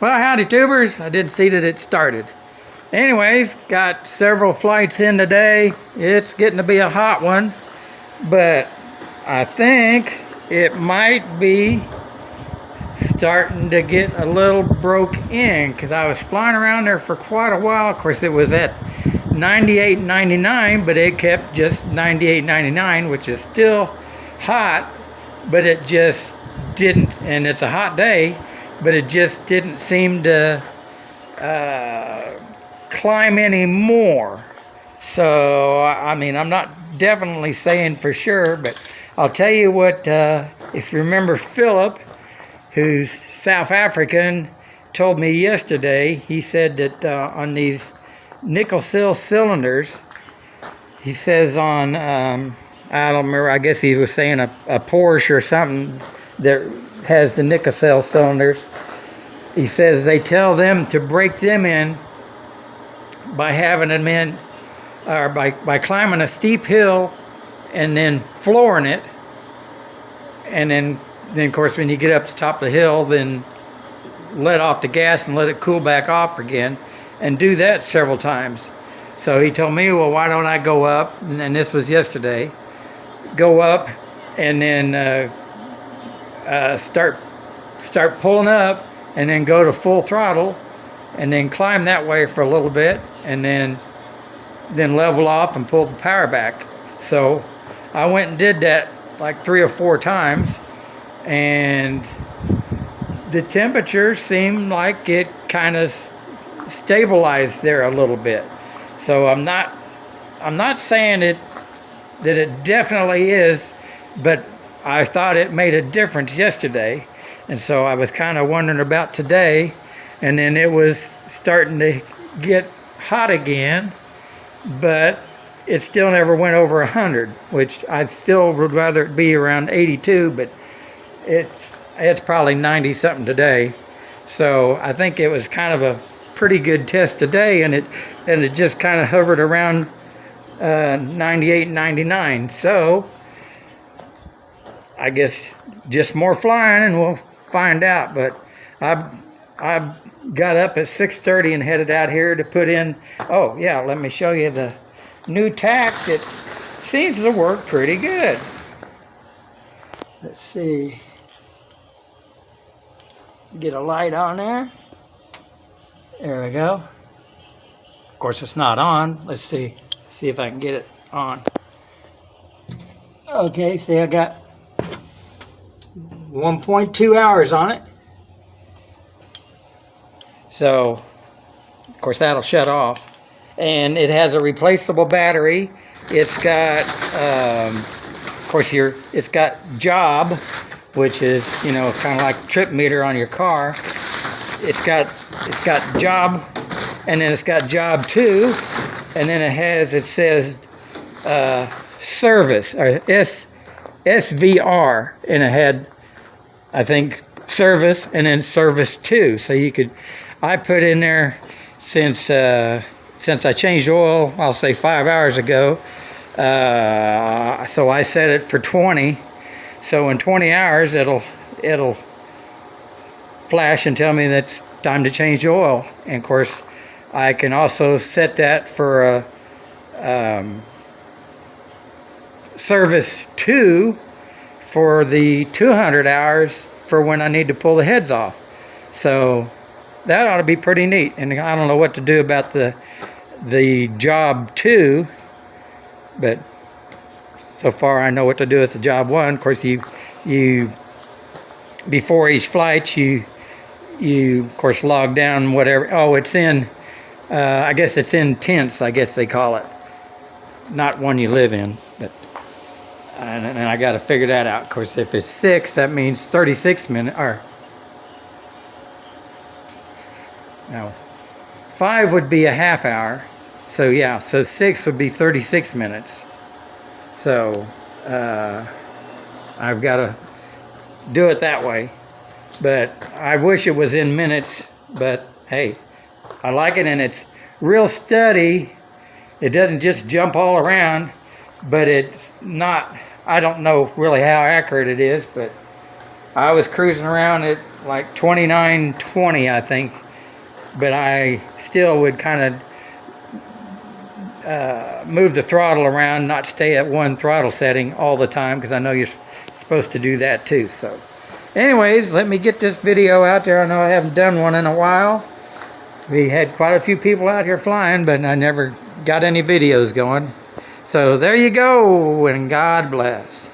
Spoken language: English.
Well, howdy, tubers. I didn't see that it started. Anyways, got several flights in today. It's getting to be a hot one, but I think it might be starting to get a little broke in because I was flying around there for quite a while. Of course, it was at 98.99, but it kept just 98.99, which is still hot, but it just didn't, and it's a hot day, but it just didn't seem to climb any more. So, I mean, I'm not definitely saying for sure, but I'll tell you what, if you remember Philip, who's South African, told me yesterday, he said that on these nickel seal cylinders, he says on, I don't remember, I guess he was saying a Porsche or something that has the nickel seal cylinders, he says they tell them to break them in by having them in, or by climbing a steep hill and then flooring it, and then of course when you get up to the top of the hill, then let off the gas and let it cool back off again, and do that several times. So he told me, well, why don't I go up, and this was yesterday, go up and then start pulling up, and then go to full throttle, and then climb that way for a little bit, and then level off and pull the power back. So I went and did that like 3 or 4 times, and the temperature seemed like it kind of stabilized there a little bit. So I'm not saying that it definitely is, but I thought it made a difference yesterday. And so I was kind of wondering about today, and then it was starting to get hot again, but it still never went over 100, which I still would rather it be around 82, but it's probably 90 something today. So I think it was kind of a pretty good test today, and it just kind of hovered around 98, 99. So I guess just more flying and we'll find out. But I got up at 6:30 and headed out here to put in, oh yeah, let me show you the new tack that seems to work pretty good. Let's see, get a light on there. There we go. Of course it's not on. Let's see if I can get it on. Okay, see, I got 1.2 hours on it. So, of course, that'll shut off. And it has a replaceable battery. It's got, of course, it's got job, which is, you know, kind of like trip meter on your car. It's got job, and then it's got job 2, and then it says service, or SVR, and it had, I think, service and then service 2. So I put in there since I changed oil, I'll say 5 hours ago. So I set it for 20. So in 20 hours, it'll flash and tell me that it's time to change oil. And of course, I can also set that for service 2 for the 200 hours for when I need to pull the heads off. So that ought to be pretty neat. And I don't know what to do about the job 2, but so far I know what to do with the job 1. Of course, you before each flight you of course log down whatever. Oh, it's in I guess it's in tents, I guess they call it, not one you live in, but and I got to figure that out. Of course, if it's 6, that means 36 minutes, or no, 5 would be a half hour. So yeah, so 6 would be 36 minutes. So I've got to do it that way. But I wish it was in minutes, but hey, I like it, and it's real steady. It doesn't just jump all around, but it's not, I don't know really how accurate it is, but I was cruising around at like 29-20, I think. But I still would kind of move the throttle around, not stay at one throttle setting all the time, because I know you're supposed to do that too. So anyways, let me get this video out there. I know I haven't done one in a while. We had quite a few people out here flying, but I never got any videos going. So there you go, and God bless.